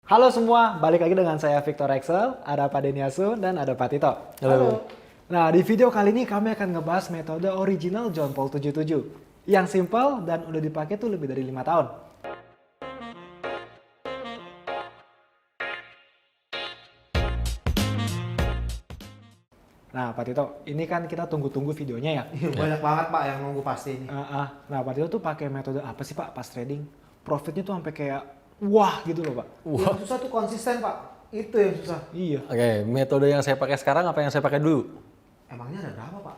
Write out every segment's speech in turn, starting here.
Halo semua, balik lagi dengan saya Victor Excel, ada Pak Deniasu dan ada Pak Tito. Halo. Nah, di video kali ini kami akan ngebahas metode original John Paul 77 yang simple dan udah dipakai tuh lebih dari 5 tahun. Nah, Pak Tito, ini kan kita tunggu-tunggu videonya ya. Banyak banget Pak yang nunggu pasti ini. Nah, Pak Tito tuh pakai metode apa sih Pak pas trading? Profitnya tuh sampai kayak wah gitu loh Pak. Yang susah tuh konsisten Pak. Itu yang susah. Iya. Oke, metode yang saya pakai sekarang apa yang saya pakai dulu? Emangnya ada berapa Pak?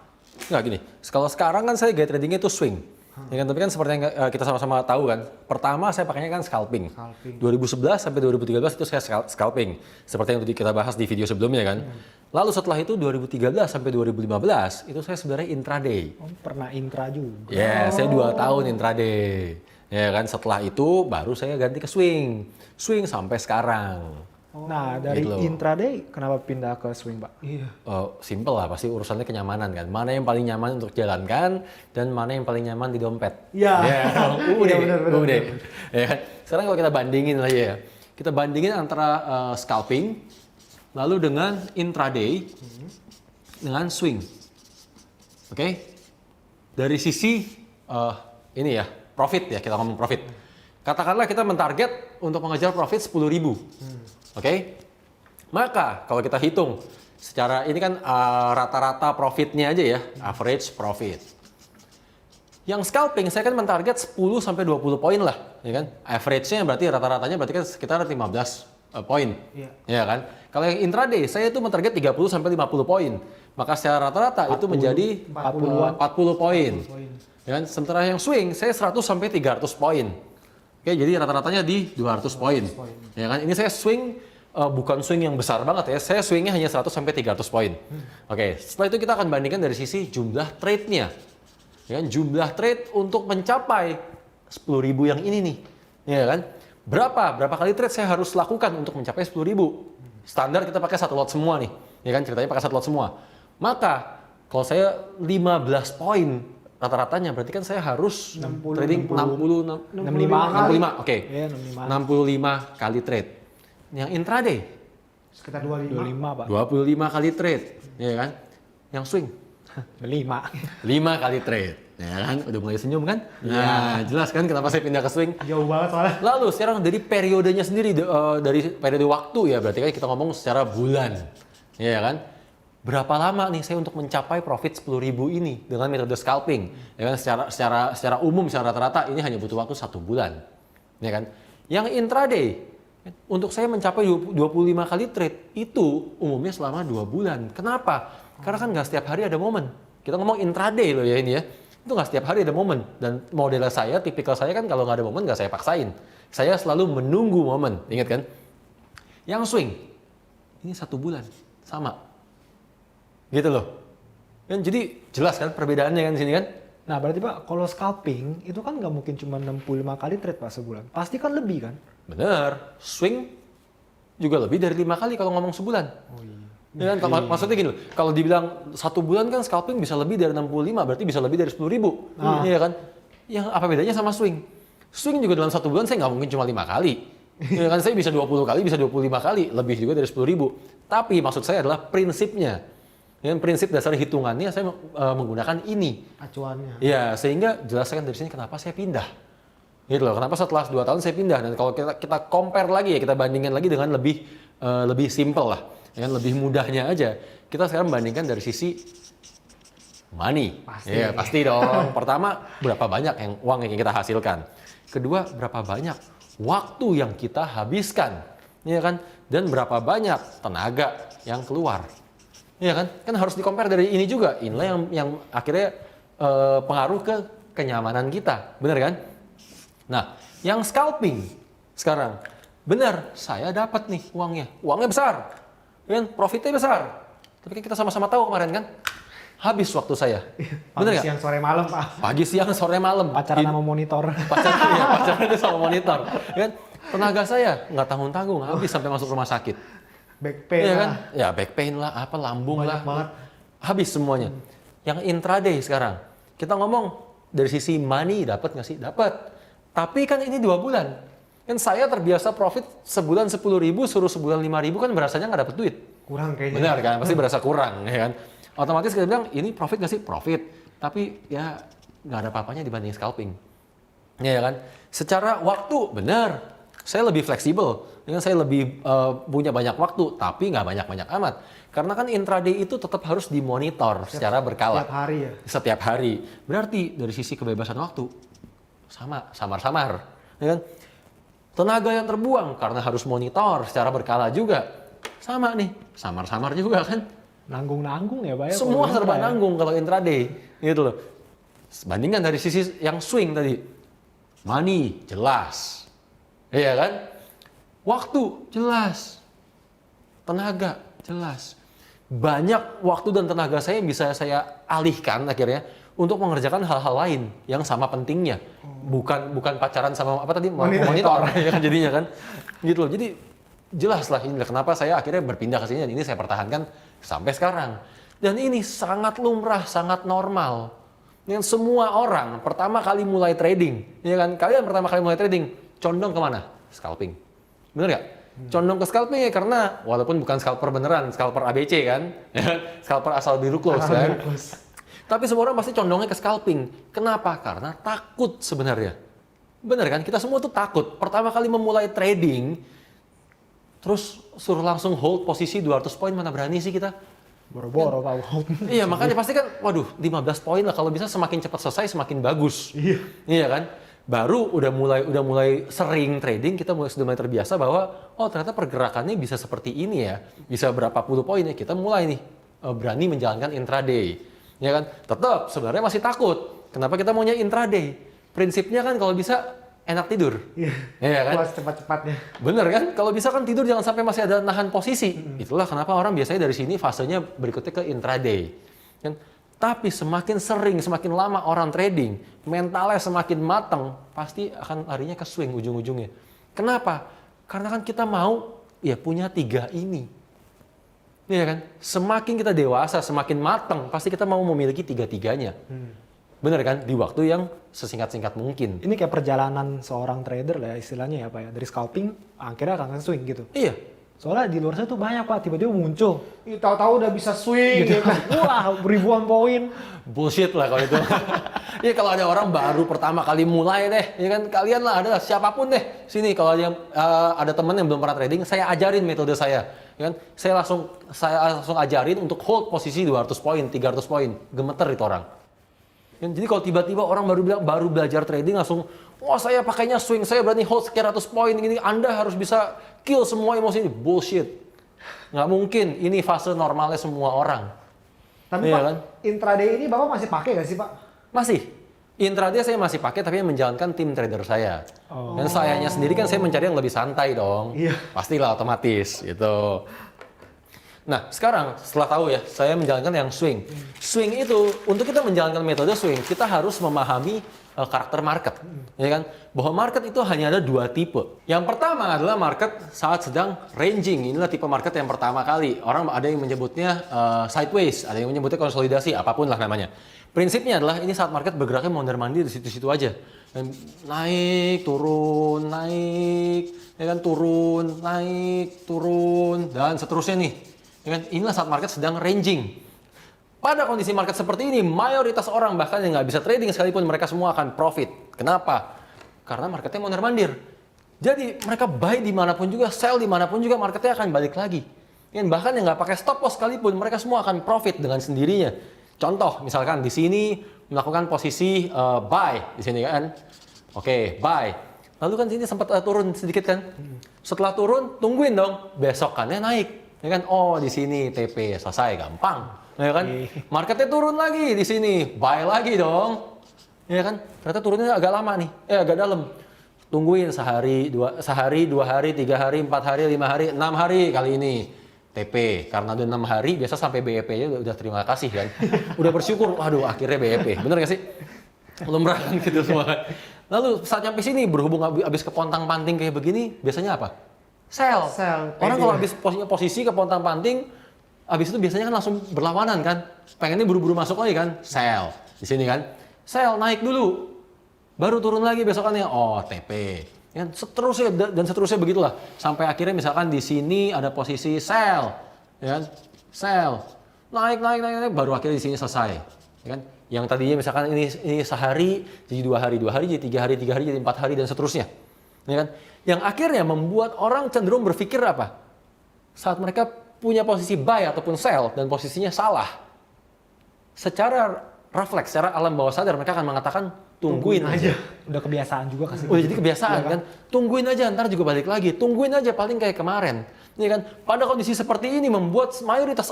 Nggak gini, kalau sekarang kan saya gaya tradingnya itu swing. Ya kan, tapi kan seperti yang kita sama-sama tahu kan, pertama saya pakainya kan scalping. 2011 sampai 2013 itu saya scalping. Seperti yang tadi kita bahas di video sebelumnya kan. Lalu setelah itu 2013 sampai 2015 itu saya sebenarnya intraday. Oh, pernah intra juga. Ya, saya 2 tahun intraday. Ya kan, setelah itu baru saya ganti ke swing. Swing sampai sekarang. Nah, dari gitu loh. intraday kenapa pindah ke swing, Pak? Iya. Simple lah, pasti urusannya kenyamanan kan. Mana yang paling nyaman untuk jalankan dan mana yang paling nyaman di dompet. Iya. Ya, udah, bener. udah. Ya kan? Sekarang kalau kita bandingin aja ya. Kita bandingin antara scalping lalu dengan intraday dengan swing. Oke? Dari sisi ini ya, profit ya, kita ngomong profit. Katakanlah kita mentarget untuk mengejar profit 10.000. Oke? Maka kalau kita hitung secara ini kan rata-rata profitnya aja ya, average profit. Yang scalping saya kan mentarget 10 sampai 20 poin lah, ya kan? Average-nya berarti rata-ratanya berarti kan sekitar 15 poin. Iya. Ya kan? Kalau yang intraday saya itu mentarget 30 sampai 50 poin. Maka secara rata-rata itu menjadi 40 poin. Ya kan? Sementara yang swing saya 100 sampai 300 poin. Oke, jadi rata-ratanya di 200 poin. Ya kan? Ini saya swing bukan swing yang besar banget ya. Saya swingnya hanya 100 sampai 300 poin. Oke, setelah itu kita akan bandingkan dari sisi jumlah trade-nya. Ya kan? Jumlah trade untuk mencapai 10.000 yang ini nih. Ya kan? Berapa kali trade saya harus lakukan untuk mencapai 10.000? Standar kita pakai satu lot semua nih. Ya kan? Ceritanya pakai satu lot semua. Maka kalau saya 15 poin rata-ratanya berarti kan saya harus 60, trading 65. Oke. Iya, 65. 65 kali trade. Yang intraday Sekitar 25. 25, Pak. 25 kali trade, ya kan? Yang swing 5. 5 kali trade. Ya kan? Udah mulai senyum kan? Nah, jelas kan kenapa saya pindah ke swing? Jauh banget soalnya. Lalu sekarang dari periodenya sendiri, dari periode waktu ya, berarti kan kita ngomong secara bulan. Ya kan? Berapa lama nih saya untuk mencapai profit 10.000 ini dengan metode scalping? Ya kan? Secara umum, secara rata-rata ini hanya butuh waktu 1 bulan. Ya kan? Yang intraday, untuk saya mencapai 25 kali trade, itu umumnya selama 2 bulan. Kenapa? Karena kan nggak setiap hari ada momen. Kita ngomong intraday loh ya ini ya. Itu nggak setiap hari ada momen. Dan model saya, tipikal saya kan kalau nggak ada momen nggak saya paksain. Saya selalu menunggu momen. Ingat kan? Yang swing, ini 1 bulan. Sama. Gitu loh. Dan jadi jelas kan perbedaannya kan di sini kan? Nah, berarti Pak, kalau scalping itu kan nggak mungkin cuma 65 kali trade Pak sebulan. Pasti kan lebih kan? Bener. Swing juga lebih dari 5 kali kalau ngomong sebulan. Oh iya. Ya kan? Maksudnya gini loh, kalau dibilang 1 bulan kan scalping bisa lebih dari 65, berarti bisa lebih dari 10.000. Iya kan? Yang apa bedanya sama swing? Swing juga dalam 1 bulan saya nggak mungkin cuma 5 kali. Ya kan? Saya bisa 20 kali, bisa 25 kali, lebih juga dari 10.000. Tapi maksud saya adalah prinsipnya. Dengan prinsip dasar hitungannya saya menggunakan ini. Acuannya. Ya, sehingga jelaskan dari sini kenapa saya pindah. Gitu loh, kenapa setelah 2 tahun saya pindah. Dan kalau kita compare lagi ya, kita bandingkan lagi dengan lebih simple lah. Ya kan, lebih mudahnya aja. Kita sekarang bandingkan dari sisi money. Pasti. Ya, pasti dong. Pertama, berapa banyak uang yang kita hasilkan. Kedua, berapa banyak waktu yang kita habiskan. Ya kan? Dan berapa banyak tenaga yang keluar. Iya kan? Kan harus di-compare dari ini juga. Inilah yang akhirnya pengaruh ke kenyamanan kita. Benar kan? Nah, yang scalping sekarang. Benar, saya dapat nih uangnya. Uangnya besar. Kan? Profitnya besar. Tapi kan kita sama-sama tahu kemarin kan? Habis waktu saya. Benar Pagi nggak? siang sore malam Pak. Pagi, siang, sore, malam. Pacaran sama monitor. Pacaran sama monitor. Kan? Tenaga saya nggak tanggung-tanggung. Habis sampai masuk rumah sakit. Back pain Iya lah. kan? Ya back pain lah, apa lambung Banyak lah. banget. Habis semuanya. Yang intraday sekarang. Kita ngomong dari sisi money dapat nggak sih? Dapat. Tapi kan ini 2 bulan. Kan saya terbiasa profit sebulan 10.000, suruh sebulan 5.000 kan berasanya nggak dapet duit. Kurang kayaknya. Benar kan? Pasti berasa kurang, ya kan? Otomatis kita bilang, ini profit nggak sih? Profit. Tapi ya nggak ada apa-apanya dibanding scalping. Ya kan? Secara waktu, benar. Saya lebih fleksibel. Dengan saya lebih punya banyak waktu, tapi nggak banyak-banyak amat. Karena kan intraday itu tetap harus dimonitor secara berkala. Setiap hari ya? Setiap hari. Berarti dari sisi kebebasan waktu, samar-samar. Ya kan? Tenaga yang terbuang karena harus monitor secara berkala juga. Sama nih, samar-samar juga kan. Nanggung-nanggung ya Pak ya. Semua kalau serba ya. nanggung kalau intraday. Gitu loh. Bandingkan dari sisi yang swing tadi. Money, jelas. Iya kan? Waktu, jelas. Tenaga, jelas. Banyak waktu dan tenaga saya yang bisa saya alihkan akhirnya untuk mengerjakan hal-hal lain yang sama pentingnya. Bukan pacaran sama apa tadi monitor ya kan jadinya kan. Gitu loh. Jadi jelas lah ini kenapa saya akhirnya berpindah ke sini dan ini saya pertahankan sampai sekarang. Dan ini sangat lumrah, sangat normal. Dengan semua orang pertama kali mulai trading, ya kan? Kalian pertama kali mulai trading, condong kemana? Scalping. Bener nggak? Condong ke scalping ya karena walaupun bukan scalper beneran, scalper ABC kan, scalper asal biru close kan. Tapi semua orang pasti condongnya ke scalping. Kenapa? Karena takut sebenarnya. Bener kan? Kita semua tuh takut. Pertama kali memulai trading, terus suruh langsung hold posisi 200 poin, mana berani sih kita? Boro-boro Pak. Iya, makanya pasti kan, waduh 15 poin lah. Kalau bisa semakin cepat selesai, semakin bagus. Iya. Iya kan? Baru udah mulai sering trading, kita sudah mulai terbiasa bahwa, oh ternyata pergerakannya bisa seperti ini ya. Bisa berapa puluh poin ya. Kita mulai nih, berani menjalankan intraday. Ya kan? Tetap sebenarnya masih takut. Kenapa kita maunya intraday? Prinsipnya kan kalau bisa enak tidur. Iya. Iya kan? Keluar cepat-cepatnya. Bener kan? Kalau bisa kan tidur jangan sampai masih ada nahan posisi. Itulah kenapa orang biasanya dari sini fasenya berikutnya ke intraday. Kan? Tapi semakin sering, semakin lama orang trading, mentalnya semakin matang, pasti akan larinya ke swing ujung-ujungnya. Kenapa? Karena kan kita mau ya punya 3 ini. Iya kan? Semakin kita dewasa, semakin matang, pasti kita mau memiliki 3-tiganya. Bener kan? Di waktu yang sesingkat-singkat mungkin. Ini kayak perjalanan seorang trader lah ya, istilahnya ya Pak ya. Dari scalping akhirnya akan swing gitu. Iya. Soalnya di luar sana tuh banyak Pak, tiba-tiba muncul. Ih, tahu-tahu udah bisa swing gitu. Wah, ribuan poin. Bullshit lah kalau itu. Iya kalau ada orang baru pertama kali mulai deh, ya kan kalian lah ada siapapun deh. Sini kalau ada teman yang belum pernah trading, saya ajarin metode saya. Ya kan? Saya langsung ajarin untuk hold posisi 200 poin, 300 poin. Gemeter itu orang. Jadi kalau tiba-tiba orang baru belajar trading langsung, wah saya pakainya swing, saya berani hold sekian ratus poin, gini, Anda harus bisa kill semua emosi ini. Bullshit. Nggak mungkin, ini fase normalnya semua orang. Tapi Iya Pak, kan? intraday ini Bapak masih pakai nggak sih Pak? Masih. Intraday saya masih pakai tapi yang menjalankan tim trader saya. Oh. Dan sayanya sendiri kan saya mencari yang lebih santai dong. Iya. Pastilah otomatis gitu. Nah, sekarang setelah tahu ya, saya menjalankan yang swing. Swing itu, untuk kita menjalankan metode swing, kita harus memahami karakter market. Ya kan? Bahwa market itu hanya ada 2 tipe. Yang pertama adalah market saat sedang ranging. Inilah tipe market yang pertama kali. Orang ada yang menyebutnya sideways, ada yang menyebutnya konsolidasi, apapun lah namanya. Prinsipnya adalah ini saat market bergeraknya mondar-mandir di situ-situ aja. Dan naik, turun, ya kan? Turun, naik, turun, dan seterusnya nih. Ya kan? Inilah saat market sedang ranging. Pada kondisi market seperti ini, mayoritas orang bahkan yang nggak bisa trading sekalipun mereka semua akan profit. Kenapa? Karena marketnya mondar-mandir. Jadi mereka buy dimanapun juga, sell dimanapun juga, marketnya akan balik lagi. Dan bahkan yang nggak pakai stop loss sekalipun, mereka semua akan profit dengan sendirinya. Contoh, misalkan di sini melakukan posisi buy di sini kan, oke buy. Lalu kan sini sempat turun sedikit kan. Setelah turun, tungguin dong, besokannya naik. Ya kan, oh di sini TP selesai gampang. Ya kan? Marketnya turun lagi di sini, buy lagi dong. Ya kan? Ternyata turunnya agak lama nih, agak dalam. Tungguin sehari, 2 hari, 3 hari, 4 hari, 5 hari, 6 hari kali ini. TP, karena udah 6 hari, biasa sampai BEP-nya udah terima kasih kan. Udah bersyukur, waduh akhirnya BEP. Bener gak sih? Lumrah kan gitu semua. Lalu saat nyampe sini, berhubung habis kepontang-panting kayak begini, biasanya apa? Sell. Orang kalau habis posisi kepontang-panting, habis itu biasanya kan langsung berlawanan kan. Pengennya buru-buru masuk lagi kan. Sell. Di sini kan. Sell naik dulu. Baru turun lagi besokannya. Oh TP. Ya, seterusnya dan seterusnya begitulah. Sampai akhirnya misalkan di sini ada posisi sell, ya kan? Sell. Naik, baru akhirnya di sini selesai. Ya kan? Yang tadinya misalkan ini sehari, jadi 2 hari, 2 hari, jadi 3 hari, 3 hari, jadi 4 hari, dan seterusnya. Ya kan? Yang akhirnya membuat orang cenderung berpikir apa? Saat mereka punya posisi buy ataupun sell, dan posisinya salah. Secara refleks, secara alam bawah sadar, mereka akan mengatakan, tungguin aja. Udah kebiasaan juga kasih. Oh, jadi kebiasaan kan? Tungguin aja, ntar juga balik lagi. Tungguin aja, paling kayak kemarin. Ya kan? Pada kondisi seperti ini membuat mayoritas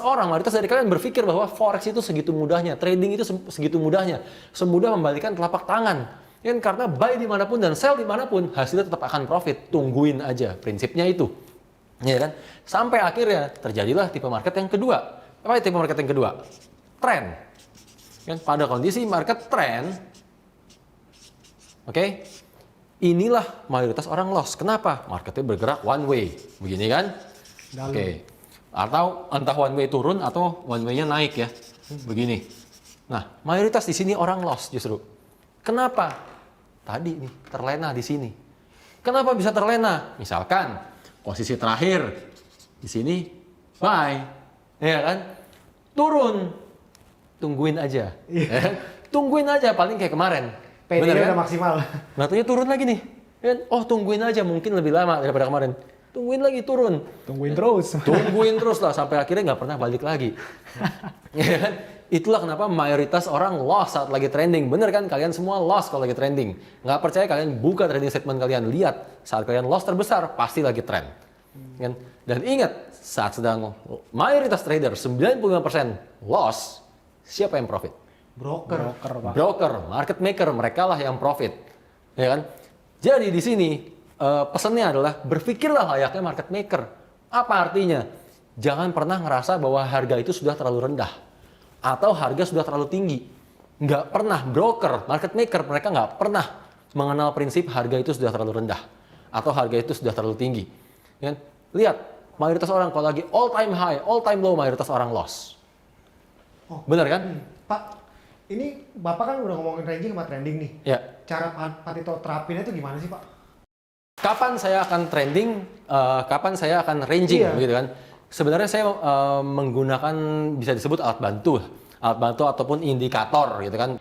dari kalian berpikir bahwa forex itu segitu mudahnya, trading itu segitu mudahnya, semudah membalikan telapak tangan. Ya kan? Karena buy dimanapun dan sell dimanapun, hasilnya tetap akan profit. Tungguin aja, prinsipnya itu. Ya kan? Sampai akhirnya terjadilah tipe market yang kedua. Apa tipe market yang kedua? Trend. Kan? Pada kondisi market trend, oke, inilah mayoritas orang loss. Kenapa? Marketnya bergerak one way, begini kan? Oke. Atau entah one way turun atau one way-nya naik ya, begini. Nah, mayoritas di sini orang loss justru. Kenapa? Tadi nih terlena di sini. Kenapa bisa terlena? Misalkan posisi terakhir di sini buy, ya kan? Turun, tungguin aja. Ya kan? Tungguin aja, paling kayak kemarin. PD-nya kan? udah maksimal. Nantinya turun lagi nih. Kan? Oh, tungguin aja, mungkin lebih lama daripada kemarin. Tungguin lagi, turun. Tungguin terus. Tungguin terus lah, sampai akhirnya nggak pernah balik lagi. Ya kan? Itulah kenapa mayoritas orang loss saat lagi trending. Bener kan? Kalian semua loss kalau lagi trending. Nggak percaya, kalian buka trading statement kalian. Lihat, saat kalian loss terbesar, pasti lagi trend. Kan? Dan ingat, saat sedang mayoritas trader, 95% loss, siapa yang profit? Broker. Pak. Broker, market maker, mereka lah yang profit, ya kan? Jadi di sini pesannya adalah berpikirlah layaknya market maker. Apa artinya? Jangan pernah ngerasa bahwa harga itu sudah terlalu rendah atau harga sudah terlalu tinggi. Nggak pernah broker, market maker, mereka nggak pernah mengenal prinsip harga itu sudah terlalu rendah atau harga itu sudah terlalu tinggi. Ya kan? Lihat, mayoritas orang kalau lagi all time high, all time low, mayoritas orang loss. Oh. Benar kan? Pak, ini Bapak kan udah ngomongin ranging sama trending nih. Ya. Cara Pak Tito terapinnya itu gimana sih, Pak? Kapan saya akan trending, kapan saya akan ranging, Iya. gitu kan? Sebenarnya saya menggunakan bisa disebut alat bantu ataupun indikator, gitu kan?